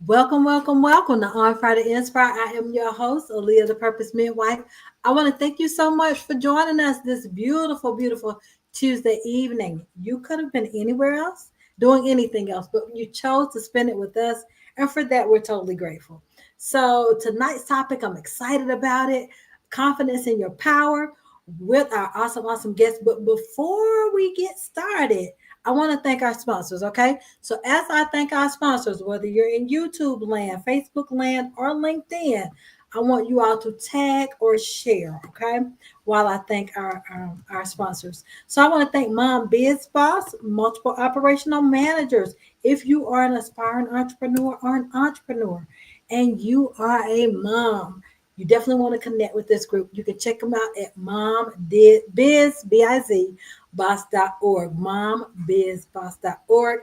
Welcome, welcome, welcome to On Friday Inspire. I am your host, Aaliyah the Purpose Midwife. I want to thank you so much for joining us this beautiful, beautiful Tuesday evening. You could have been anywhere else, doing anything else, but you chose to spend it with us. And for that, we're totally grateful. So, tonight's topic, I'm excited about it, confidence in your power with our awesome, awesome guests. But before we get started, I want to thank our sponsors, okay? So as I thank our sponsors, whether you're in YouTube land, Facebook land, or LinkedIn, I want you all to tag or share, okay? While I thank our sponsors. So I want to thank Mom Biz Boss, multiple operational managers. If you are an aspiring entrepreneur or an entrepreneur and you are a mom, you definitely want to connect with this group. You can check them out at Mom Biz, B-I-Z, boss.org, mombizboss.org.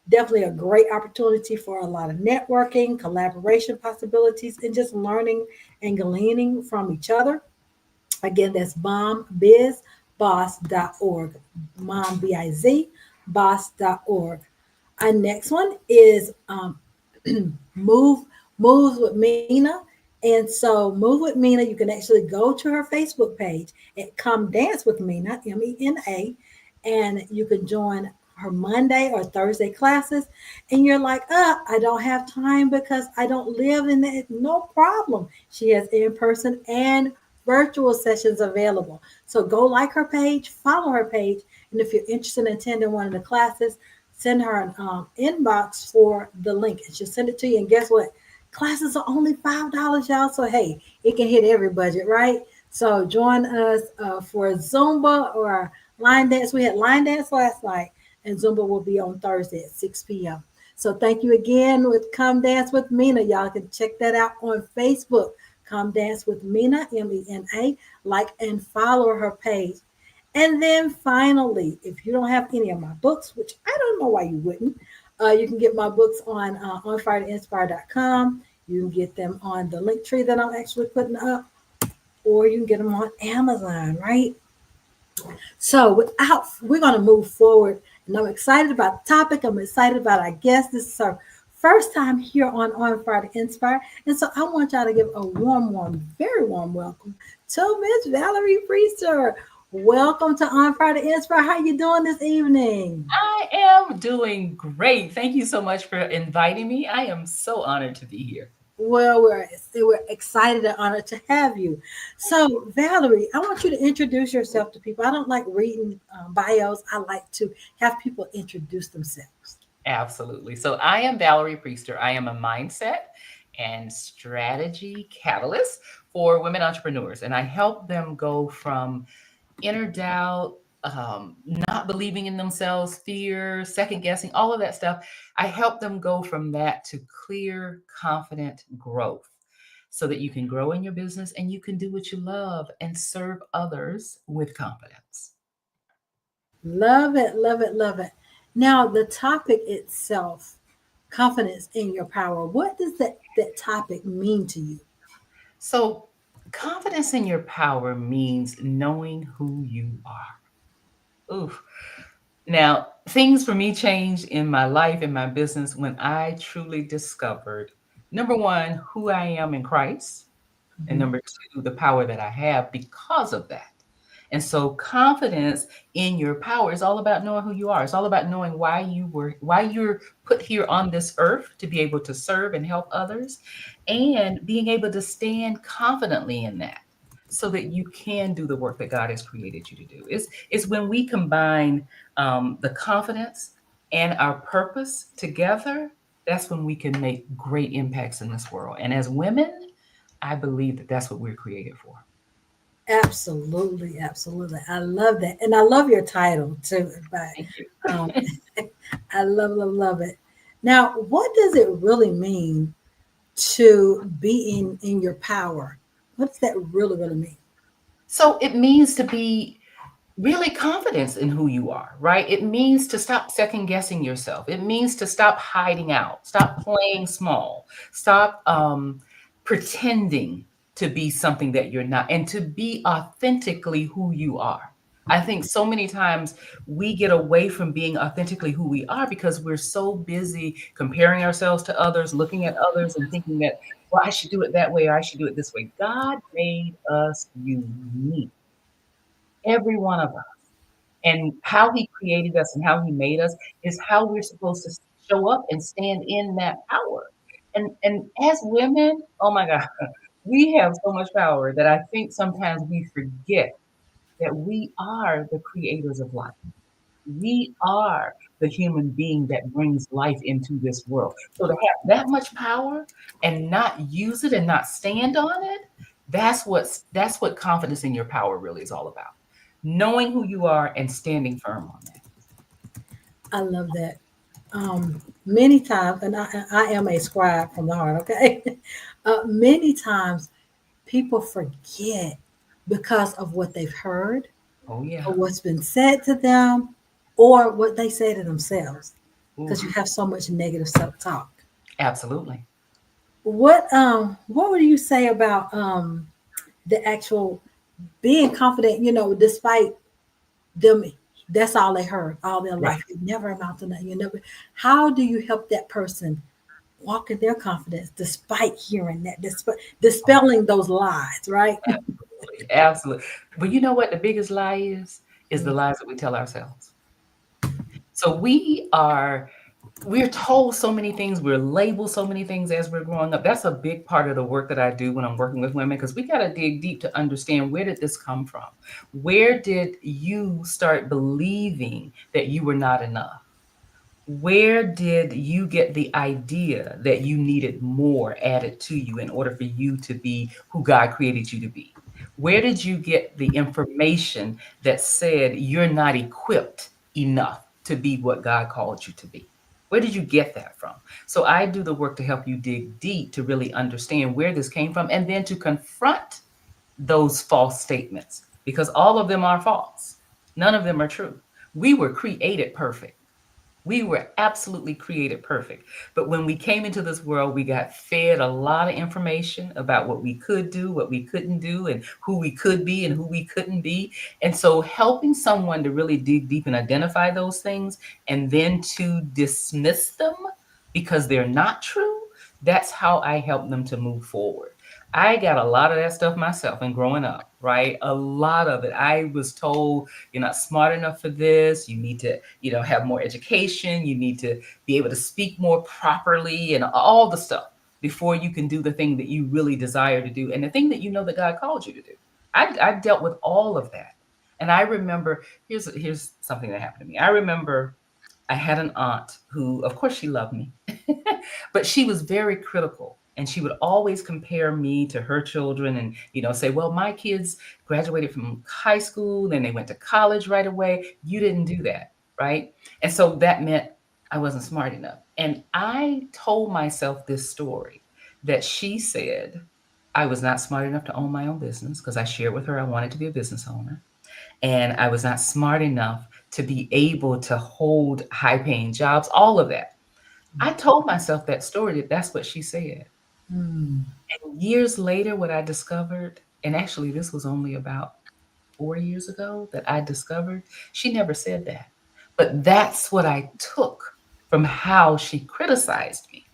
Definitely a great opportunity for a lot of networking, collaboration possibilities, and just learning and gleaning from each other. Again, that's mombizboss.org, mombiz, boss.org. Our next one is Move Moves with Mina. And so Move with Mina, you can actually go to her Facebook page at Come Dance with Mina, MENA, and you can join her Monday or Thursday classes. And you're like, I don't have time because I don't live in that. No problem. She has in-person and virtual sessions available. So go like her page, follow her page, and if you're interested in attending one of the classes, send her an inbox for the link, and she'll send it to you. And guess what? Classes are only $5, y'all. So hey, it can hit every budget, right? So join us for Zumba or line dance. We had line dance last night, and Zumba will be on Thursday at 6 p.m. So thank you again with Come Dance with Mina. Y'all can check that out on Facebook. Come Dance with Mina, MENA. Like and follow her page. And then finally, if you don't have any of my books, which I don't know why you wouldn't, you can get my books on onfireinspire.com. You can get them on the link tree that I'm actually putting up, or you can get them on Amazon, right? So we're going to move forward, and I'm excited about the topic. I'm excited about our guest. This is our first time here on Friday Inspire, and so I want y'all to give a warm, warm, very warm welcome to Miss Valerie Priester. Welcome to On Friday Inspire. How you doing this evening? I am doing great. Thank you so much for inviting me. I am so honored to be here. Well, we're excited and honored to have you. So, Valerie, I want you to introduce yourself to people. I don't like reading bios. I like to have people introduce themselves. Absolutely. So, I am Valerie Priester. I am a mindset and strategy catalyst for women entrepreneurs, and I help them go from inner doubt, not believing in themselves, fear, second guessing, all of that stuff. I help them go from that to clear, confident growth so that you can grow in your business and you can do what you love and serve others with confidence. Love it, love it, love it. Now, the topic itself, confidence in your power. What does that topic mean to you? So, confidence in your power means knowing who you are. Oof. Now, things for me changed in my life, in my business, when I truly discovered number one, who I am in Christ, and Mhm. number two, the power that I have because of that. And so confidence in your power is all about knowing who you are. It's all about knowing why you're put here on this earth to be able to serve and help others and being able to stand confidently in that so that you can do the work that God has created you to do. It's when we combine the confidence and our purpose together, that's when we can make great impacts in this world. And as women, I believe that that's what we're created for. Absolutely, absolutely. I love that. And I love your title too. But Thank you. um, I love, love, love it. Now, what does it really mean to be in your power? What does that really, really mean? So it means to be really confident in who you are, right? It means to stop second guessing yourself. It means to stop hiding out, stop playing small, stop pretending to be something that you're not, and to be authentically who you are. I think so many times we get away from being authentically who we are because we're so busy comparing ourselves to others, looking at others and thinking that, well, I should do it that way or I should do it this way. God made us unique, every one of us. And how he created us and how he made us is how we're supposed to show up and stand in that power. And as women, oh my God, we have so much power that I think sometimes we forget that we are the creators of life. We are the human being that brings life into this world. So to have that much power and not use it and not stand on it, that's what confidence in your power really is all about. Knowing who you are and standing firm on that. I love that. Many times, and I am a scribe from the heart, okay? Many times people forget because of what they've heard Oh yeah. or what's been said to them or what they say to themselves because you Oof. have so much negative self-talk. Absolutely. What would you say about the actual being confident, despite them, that's all they heard all their Right. life. You never amount to nothing. You never. How do you help that person walk in their confidence despite hearing that, despite dispelling those lies, right? Absolutely. Absolutely. But you know what the biggest lie is the lies that we tell ourselves. So we're told so many things, we're labeled so many things as we're growing up. That's a big part of the work that I do when I'm working with women because we got to dig deep to understand, where did this come from? Where did you start believing that you were not enough? Where did you get the idea that you needed more added to you in order for you to be who God created you to be? Where did you get the information that said you're not equipped enough to be what God called you to be? Where did you get that from? So I do the work to help you dig deep to really understand where this came from and then to confront those false statements because all of them are false. None of them are true. We were created perfect. We were absolutely created perfect. But when we came into this world, we got fed a lot of information about what we could do, what we couldn't do, and who we could be and who we couldn't be. And so, helping someone to really dig deep and identify those things and then to dismiss them because they're not true, that's how I help them to move forward. I got a lot of that stuff myself and growing up, right? A lot of it. I was told you're not smart enough for this. You need to, have more education. You need to be able to speak more properly and all the stuff before you can do the thing that you really desire to do and the thing that you know that God called you to do. I dealt with all of that. And I remember, here's something that happened to me. I remember I had an aunt who, of course, she loved me, but she was very critical. And she would always compare me to her children and, say, well, my kids graduated from high school, then they went to college right away. You didn't do that. Right. And so that meant I wasn't smart enough. And I told myself this story that she said I was not smart enough to own my own business because I shared with her I wanted to be a business owner and I was not smart enough to be able to hold high paying jobs, all of that. I told myself that story that that's what she said. Hmm. And years later, what I discovered, and actually this was only about 4 years ago that I discovered, she never said that. But that's what I took from how she criticized me.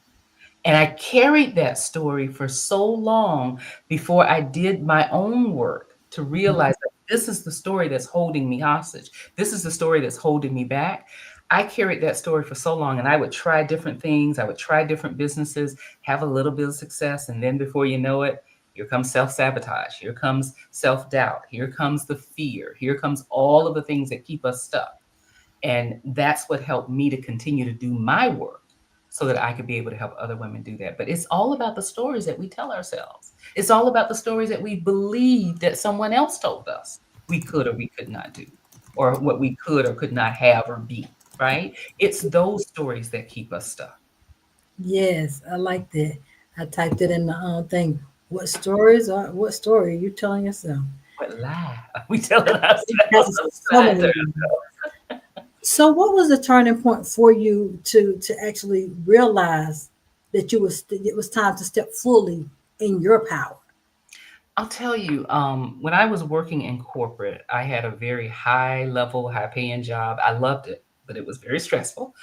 And I carried that story for so long before I did my own work to realize that this is the story that's holding me hostage. This is the story that's holding me back. I carried that story for so long and I would try different things. I would try different businesses, have a little bit of success. And then before you know it, here comes self sabotage. Here comes self doubt. Here comes the fear. Here comes all of the things that keep us stuck. And that's what helped me to continue to do my work so that I could be able to help other women do that. But it's all about the stories that we tell ourselves. It's all about the stories that we believe that someone else told us we could or we could not do, or what we could or could not have or be, right? It's those stories that keep us stuck. Yes, I like that. I typed it in the thing. What story are you telling yourself? What lie are we telling ourselves? It has so Lies many. are- So, what was the turning point for you to actually realize that it was time to step fully in your power? I'll tell you, when I was working in corporate, I had a very high level, high paying job. I loved it, but it was very stressful.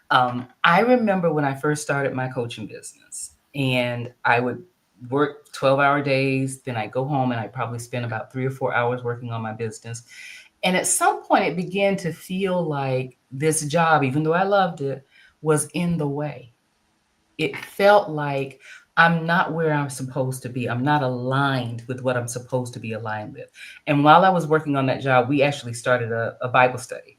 I remember when I first started my coaching business, and I would work 12-hour days, then I go home and I probably spend about 3 or 4 hours working on my business. And at some point, it began to feel like this job, even though I loved it, was in the way. It felt like I'm not where I'm supposed to be. I'm not aligned with what I'm supposed to be aligned with. And while I was working on that job, we actually started a Bible study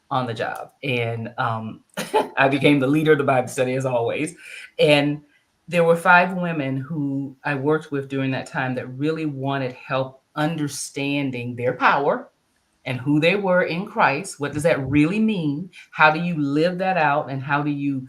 on the job. And I became the leader of the Bible study as always. And there were 5 women who I worked with during that time that really wanted help understanding their power and who they were in Christ. What does that really mean? How do you live that out? And how do you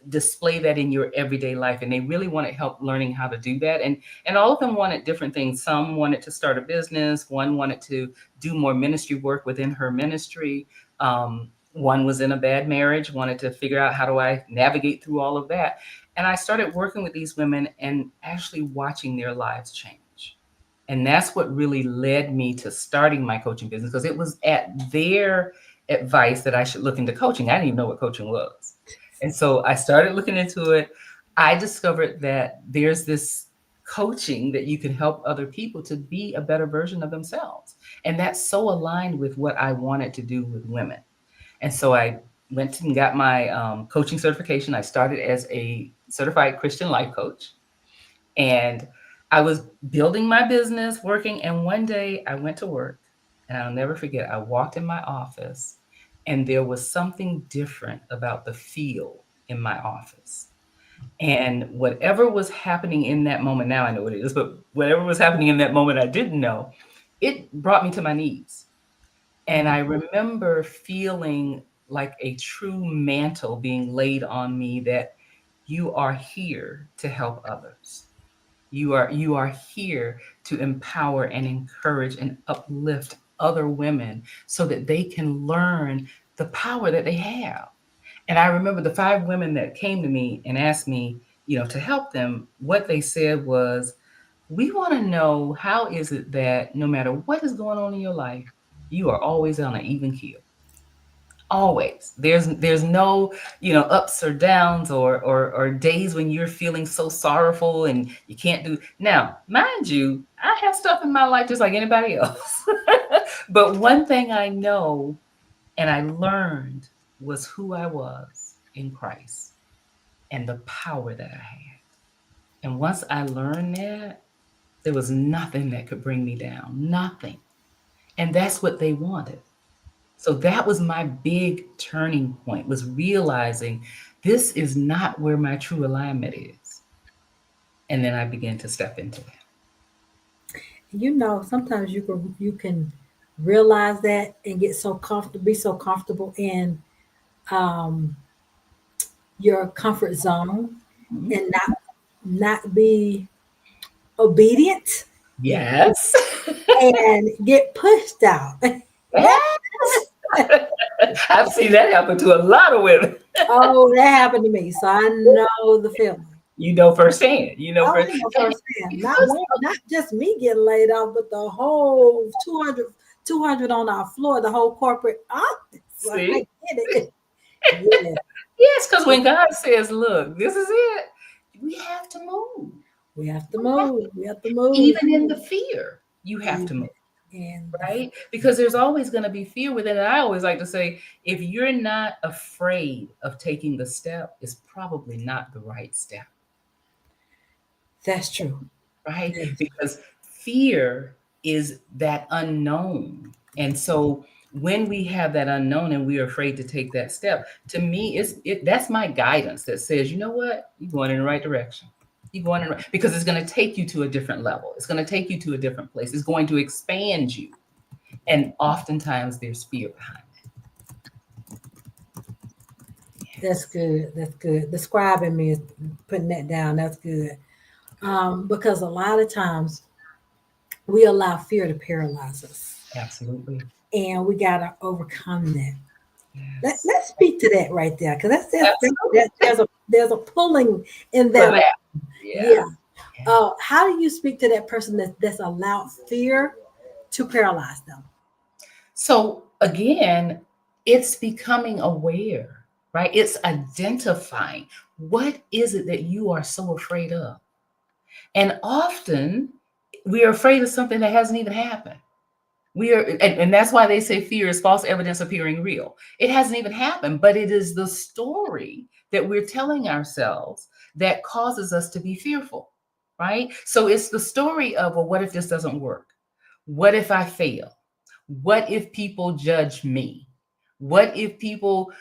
display that in your everyday life? And they really wanted help learning how to do that. And all of them wanted different things. Some wanted to start a business. One wanted to do more ministry work within her ministry. One was in a bad marriage, wanted to figure out how do I navigate through all of that. And I started working with these women and actually watching their lives change. And that's what really led me to starting my coaching business, because it was at their advice that I should look into coaching. I didn't even know what coaching was. And so I started looking into it. I discovered that there's this coaching that you can help other people to be a better version of themselves. And that's so aligned with what I wanted to do with women. And so I went and got my coaching certification. I started as a certified Christian life coach. And I was building my business, working, and one day I went to work, and I'll never forget, I walked in my office and there was something different about the feel in my office. And whatever was happening in that moment, now I know what it is, but whatever was happening in that moment I didn't know, it brought me to my knees. And I remember feeling like a true mantle being laid on me that you are here to help others. You are here to empower and encourage and uplift other women so that they can learn the power that they have. And I remember the 5 women that came to me and asked me, to help them, what they said was, we want to know, how is it that no matter what is going on in your life, you are always on an even keel? Always. There's no, ups or downs, or days when you're feeling so sorrowful and you can't do. Now, mind you, I have stuff in my life just like anybody else. But one thing I know and I learned was who I was in Christ and the power that I had. And once I learned that, there was nothing that could bring me down. Nothing. And that's what they wanted. So that was my big turning point, was realizing this is not where my true alignment is. And then I began to step into that. Sometimes you can realize that and get so comfortable, be so comfortable in um, your comfort zone, Mhm. and not be obedient Yes. and get pushed out. Yes. I've seen that happen to a lot of women. Oh, that happened to me, so I know the feeling. You know firsthand. You know Oh, first. I know And firsthand. because Not just me getting laid off, but the whole 200 on our floor, the whole corporate office. So I see, get it. Yeah, yes, because when God says, "Look, this is it," we have to move. we have to move. We have to move. Even in the fear, you have to move. And Right? Because there's always going to be fear within it. I always like to say, if you're not afraid of taking the step, it's probably not the right step, that's true. right? That is Because fear is that unknown. And so when we have that unknown and we are afraid to take that step, to me, that's my guidance that says, you know what? You're going in the right direction. You're going in the right, because it's going to take you to a different level. It's going to take you to a different place. It's going to expand you. And oftentimes there's fear behind it. that's good. That's good. Describing me is putting that down. That's good. Because a lot of times we allow fear to paralyze us, Absolutely. and we gotta overcome that. Yes. Let's speak to that right there, because Absolutely. there's a pulling in For that. that. Yeah. Yeah. Yeah. How do you speak to that person that's allowed fear to paralyze them? So again, it's becoming aware, right? It's identifying what is it that you are so afraid of. And often we are afraid of something that hasn't even happened. We are, and that's why they say fear is false evidence appearing real. It hasn't even happened, but it is the story that we're telling ourselves that causes us to be fearful, right? So it's the story of, well, what if this doesn't work? What if I fail? What if people judge me? What if people,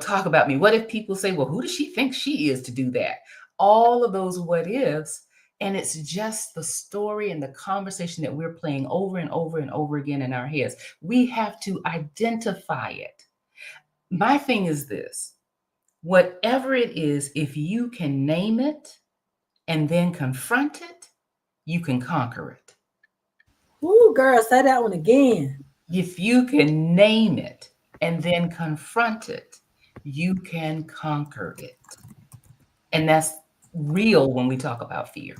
talk about me? What if people say, well, who does she think she is to do that? All of those what ifs. And it's just the story and the conversation that we're playing over and over and over again in our heads. We have to identify it. My thing is this: whatever it is, if you can name it and then confront it, you can conquer it. Ooh, girl, say that one again. If you can name it and then confront it, you can conquer it. And that's real when we talk about fear.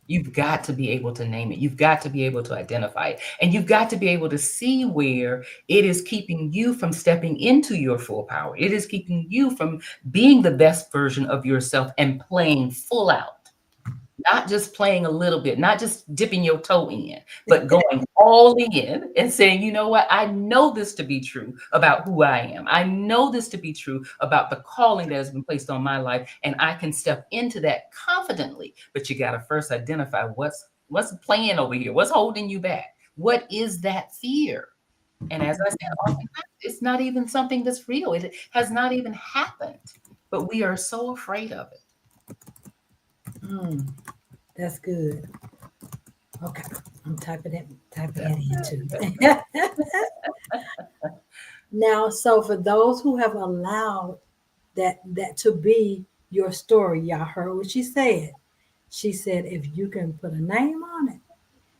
You've got to be able to name it. You've got to be able to identify it. And you've got to be able to see where it is keeping you from stepping into your full power. It is keeping you from being the best version of yourself and playing full out. Not just playing a little bit, not just dipping your toe in, but going all in and saying, you know what? I know this to be true about who I am. I know this to be true about the calling that has been placed on my life, and I can step into that confidently. But you got to first identify what's playing over here. What's holding you back? What is that fear? And as I said, oftentimes it's not even something that's real. It has not even happened, but we are so afraid of it. Mm, that's good. Okay, I'm typing That's that in good. too. Now, so for those who have allowed that to be your story, y'all heard what she said. She said, if you can put a name on it,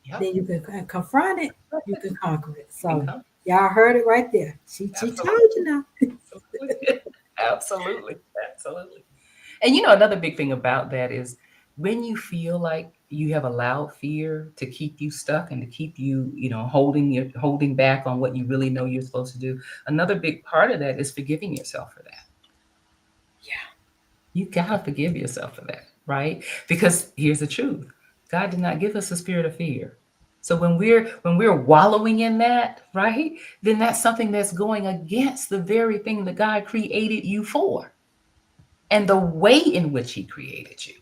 Yep. then you can confront it, you can conquer it. You can So come. y'all heard it right there. She Absolutely. told you now. Absolutely. Absolutely. Absolutely. And another big thing about that is when you feel like you have allowed fear to keep you stuck and to keep you, holding back on what you really know you're supposed to do. Another big part of that is forgiving yourself for that. You gotta forgive yourself for that, right? Because here's the truth: God did not give us a spirit of fear. So when we're wallowing in that, right, then that's something that's going against the very thing that God created you for and the way in which He created you.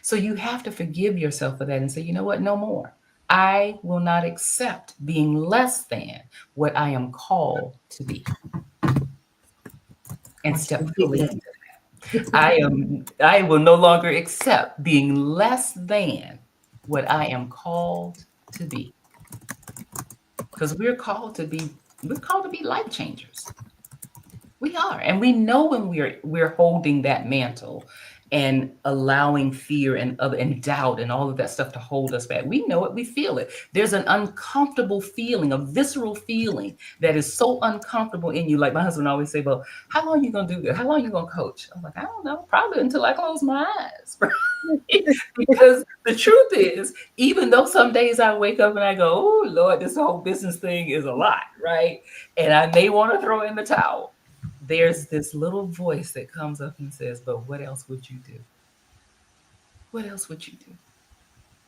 So you have to forgive yourself for that and say, you know what, no more. I will not accept being less than what I am called to be, I and want you to step repeat fully that. into I will no longer accept being less than what I am called to be. Because we're called to be life changers. We are. And we know when we're holding that mantle and allowing fear and doubt and all of that stuff to hold us back. We know it, we feel it. There's an uncomfortable feeling, a visceral feeling that is so uncomfortable in you. Like my husband always say, well, how long are you gonna do this? How long are you gonna coach? I'm like, I don't know, probably until I close my eyes. Because the truth is, even though some days I wake up and I go, oh Lord, this whole business thing is a lot, right? And I may want to throw in the towel, there's this little voice that comes up and says, but what else would you do? What else would you do?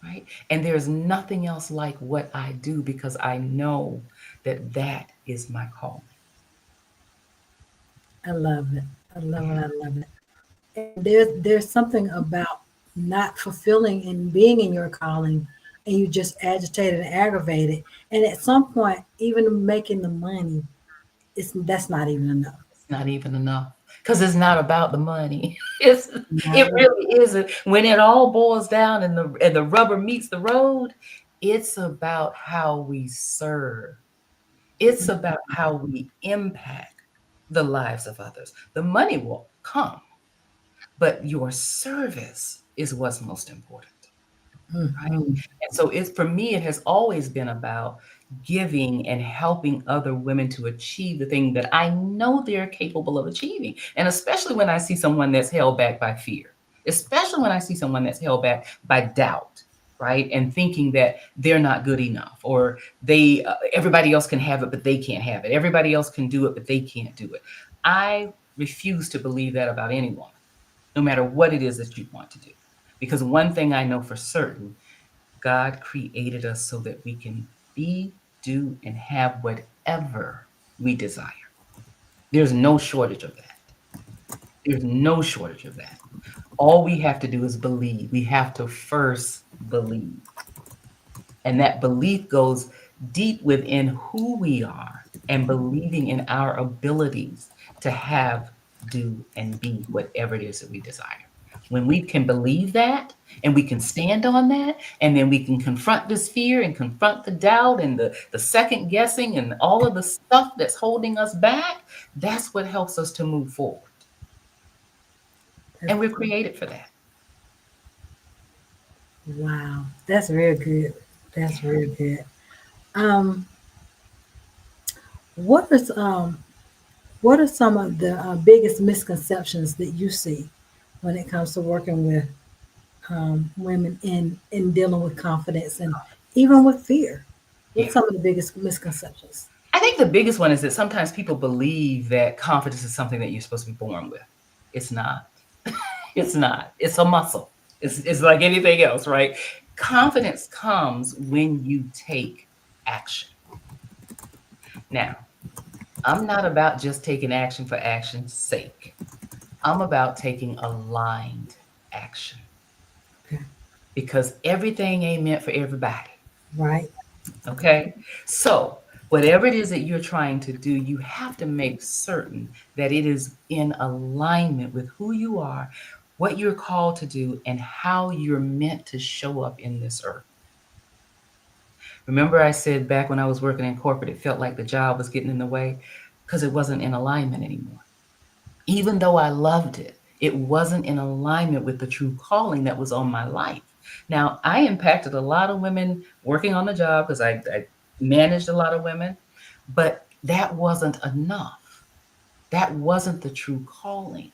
Right? And there's nothing else like what I do because I know that that is my calling. I love it. I love it. Yeah. I love it. And there's something about not fulfilling and being in your calling, and you just agitated and aggravated. And at some point, even making the money, it's that's not even enough. It's not even enough because it's not about the money. It's Not it at all. really isn't. When it all boils down and the rubber meets the road, it's about how we serve. It's about how we impact the lives of others. The money will come, but your service is what's most important, right? Mhm. And so it's for me, it has always been about giving and helping other women to achieve the thing that I know they're capable of achieving. And especially when I see someone that's held back by fear. especially when I see someone that's held back by doubt, right? And thinking that they're not good enough, or everybody else can have it, but they can't have it. Everybody else can do it, but they can't do it. I refuse to believe that about anyone, no matter what it is that you want to do. Because one thing I know for certain, God created us so that we can be, do, and have whatever we desire. There's no shortage of that. There's no shortage of that. All we have to do is believe. We have to first believe. And that belief goes deep within who we are and believing in our abilities to have, do, and be whatever it is that we desire. When we can believe that and we can stand on that, and then we can confront this fear and confront the doubt and the second guessing and all of the stuff that's holding us back, that's what helps us to move forward. That's, And we're created for that. wow, that's real good. That's real good. Um, what is what are some of the biggest misconceptions that you see when it comes to working with women in dealing with confidence and even with fear? Yeah. What's some of the biggest misconceptions? I think the biggest one is that sometimes people believe that confidence is something that you're supposed to be born with. It's not. It's not. It's a muscle. It's like anything else, right? Confidence comes when you take action. Now, I'm not about just taking action for action's sake. I'm about taking aligned action Okay. because everything ain't meant for everybody. Right. Okay. So, whatever it is that you're trying to do, you have to make certain that it is in alignment with who you are, what you're called to do, and how you're meant to show up in this earth. Remember, I said back when I was working in corporate, it felt like the job was getting in the way because it wasn't in alignment anymore. Even though I loved it, it wasn't in alignment with the true calling that was on my life. Now, I impacted a lot of women working on the job because I managed a lot of women, but that wasn't enough. That wasn't the true calling,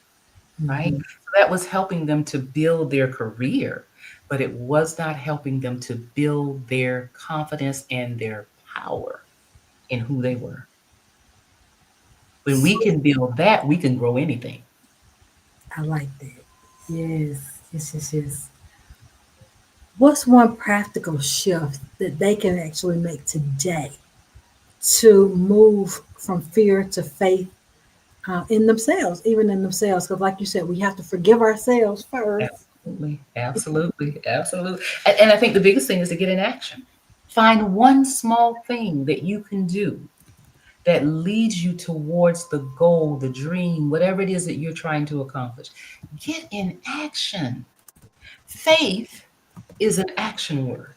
right? Hmm. So that was helping them to build their career, but it was not helping them to build their confidence and their power in who they were. When we can build that, we can grow anything. I like that. Yes, yes, yes, yes. What's one practical shift that they can actually make today to move from fear to faith in themselves, even in themselves? Because, like you said, we have to forgive ourselves first. Absolutely, absolutely, absolutely. And I think the biggest thing is to get in action. Find one small thing that you can do that leads you towards the goal, the dream, whatever it is that you're trying to accomplish. Get in action. Faith is an action word.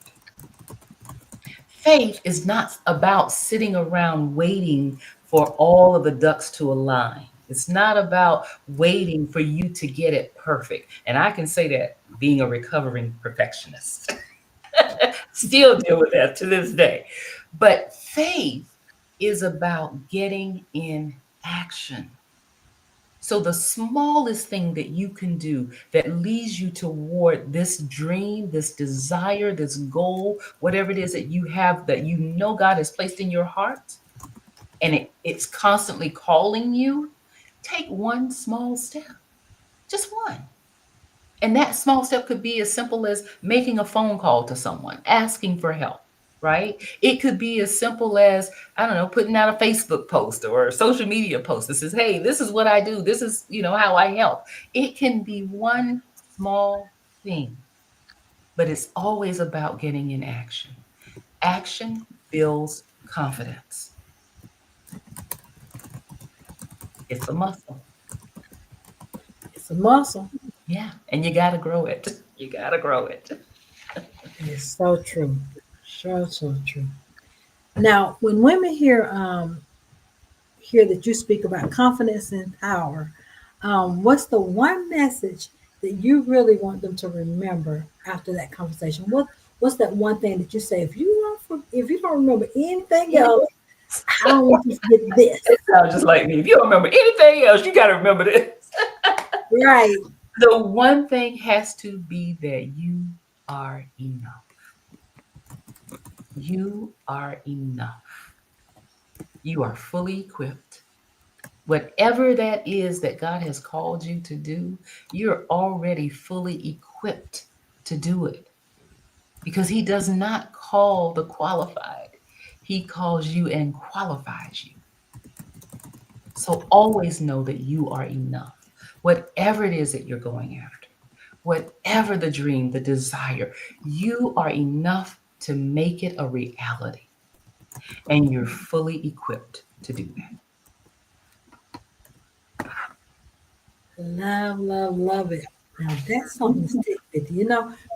Faith is not about sitting around waiting for all of the ducks to align. It's not about waiting for you to get it perfect. And I can say that being a recovering perfectionist, still deal with that to this day. But faith is about getting in action. So, the smallest thing that you can do that leads you toward this dream, this desire, this goal, whatever it is that you have that you know God has placed in your heart, and it's constantly calling you, take one small step, just one. And that small step could be as simple as making a phone call to someone, asking for help, right? It could be as simple as, I don't know, putting out a Facebook post or a social media post that says, hey, this is what I do. This is, how I help. It can be one small thing, but it's always about getting in action. Action builds confidence. It's a muscle. It's a muscle. Yeah. And you got to grow it. You got to grow it. It's so true. So true. Now, when women hear that you speak about confidence and power, what's the one message that you really want them to remember after that conversation? What's that one thing that you say? If you don't remember anything else, I don't want you to forget this. It sounds just like me. If you don't remember anything else, you got to remember this. Right. The one thing has to be that you are enough. You are enough. You are fully equipped. Whatever that is that God has called you to do, you're already fully equipped to do it because He does not call the qualified, He calls you and qualifies you. So always know that you are enough. Whatever it is that you're going after, whatever the dream, the desire, you are enough to make it a reality and you're fully equipped to do that. Love, love, love it. Now that's something to stick with.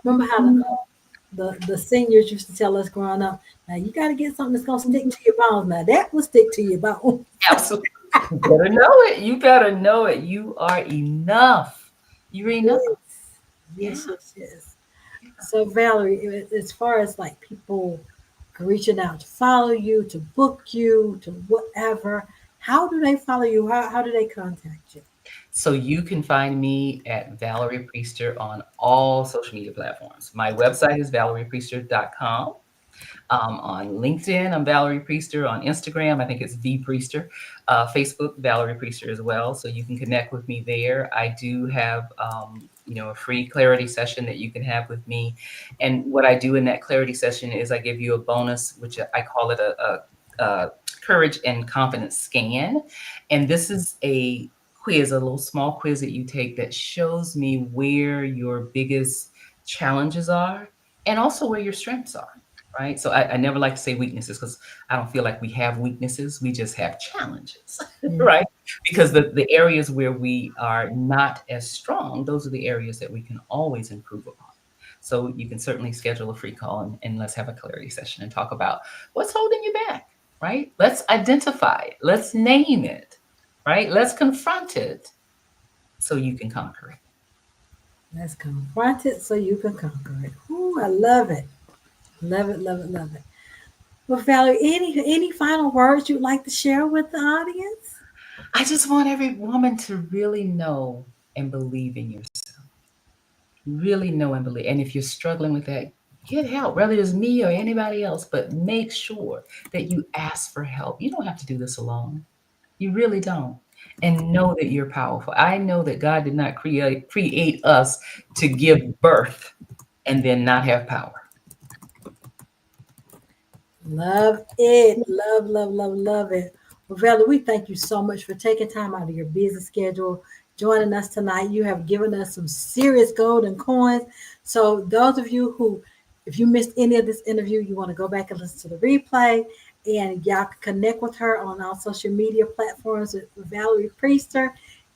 Remember how the seniors used to tell us growing up, now you got to get something that's going to stick to your bones. Now that will stick to your bones. Absolutely. You better know it. You better know it. You are enough. You're enough. Yes, Yeah. yes, yes, yes. So Valerie, as far as like people reaching out to follow you, to book you, to whatever, how do they follow you? How do they contact you? So you can find me at Valerie Priester on all social media platforms. My website is valeriepriester.com. On LinkedIn, I'm Valerie Priester. On Instagram, I think it's V Priester. Facebook, Valerie Priester as well. So you can connect with me there. I do have, a free clarity session that you can have with me. And what I do in that clarity session is I give you a bonus, which I call it a courage and confidence scan. And this is a quiz, a little small quiz that you take that shows me where your biggest challenges are and also where your strengths are. Right. So I never like to say weaknesses because I don't feel like we have weaknesses. We just have challenges. Mm, Right. Because the areas where we are not as strong, those are the areas that we can always improve upon. So you can certainly schedule a free call and let's have a clarity session and talk about what's holding you back. Right. Let's identify it. Let's name it. Right. Let's confront it so you can conquer it. let's confront it so you can conquer it. Ooh, I love it. Love it, love it, love it. Well, Valerie, any final words you'd like to share with the audience? I just want every woman to really know and believe in yourself. Really know and believe. And if you're struggling with that, get help, whether it's me or anybody else, but make sure that you ask for help. You don't have to do this alone. You really don't. And know that you're powerful. I know that God did not create us to give birth and then not have power. Love it. Love, love, love, love it. Well, Valerie, we thank you so much for taking time out of your busy schedule, joining us tonight. You have given us some serious golden coins. So, those of you who, if you missed any of this interview, you want to go back and listen to the replay, and y'all can connect with her on our social media platforms with Valerie Priester.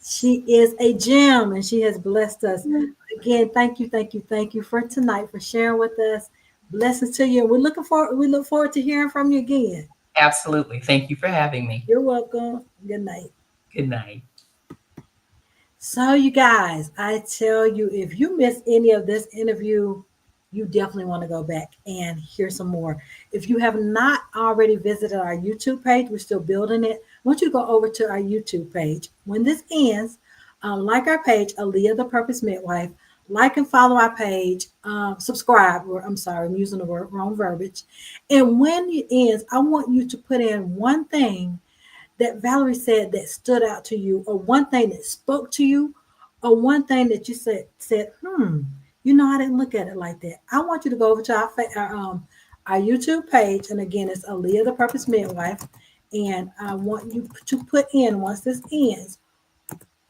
She is a gem and she has blessed us. Again, thank you, thank you, thank you for tonight, for sharing with us. Blessings to you. We look forward to hearing from you again. Absolutely. Thank you for having me. You're welcome. Good night. Good night. So, you guys, I tell you, if you missed any of this interview, you definitely want to go back and hear some more. If you have not already visited our YouTube page, we're still building it. I want you to go over to our YouTube page. When this ends, like our page, Aaliyah the Purpose Midwife, like and follow our page, subscribe, or I'm sorry, I'm using the wrong verbiage. And when it ends, I want you to put in one thing that Valerie said that stood out to you, or one thing that spoke to you, or one thing that you said, I didn't look at it like that. I want you to go over to our YouTube page, and again, it's Aaliyah the Purpose Midwife, and I want you to put in, once this ends,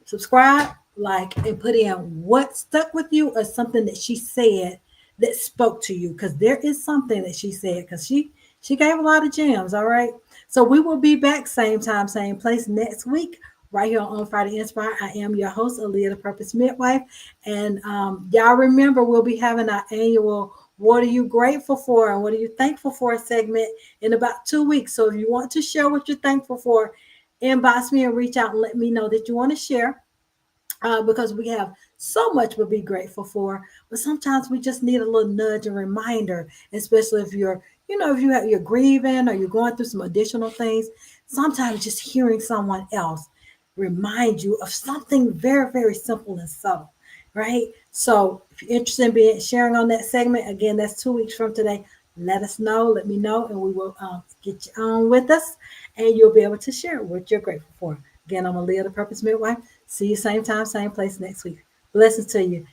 subscribe, like, and put in what stuck with you or something that she said that spoke to you. Because there is something that she said, because she gave a lot of gems. All right. So we will be back same time, same place next week, right here on Friday Inspire. I am your host, Aaliyah the Purpose Midwife. And y'all remember, we'll be having our annual What Are You Grateful For and What Are You Thankful For segment in about 2 weeks. So if you want to share what you're thankful for, inbox me and reach out and let me know that you want to share, because we have so much to be grateful for. But sometimes we just need a little nudge and reminder, especially if you're grieving or you're going through some additional things. Sometimes just hearing someone else remind you of something very, very simple and subtle. right? So if you're interested in being sharing on that segment, again, that's 2 weeks from today. Let us know, let me know, and we will get you on with us, and you'll be able to share what you're grateful for. Again, I'm Aaliyah, the Purpose Midwife. See you same time, same place next week. Blessings to you.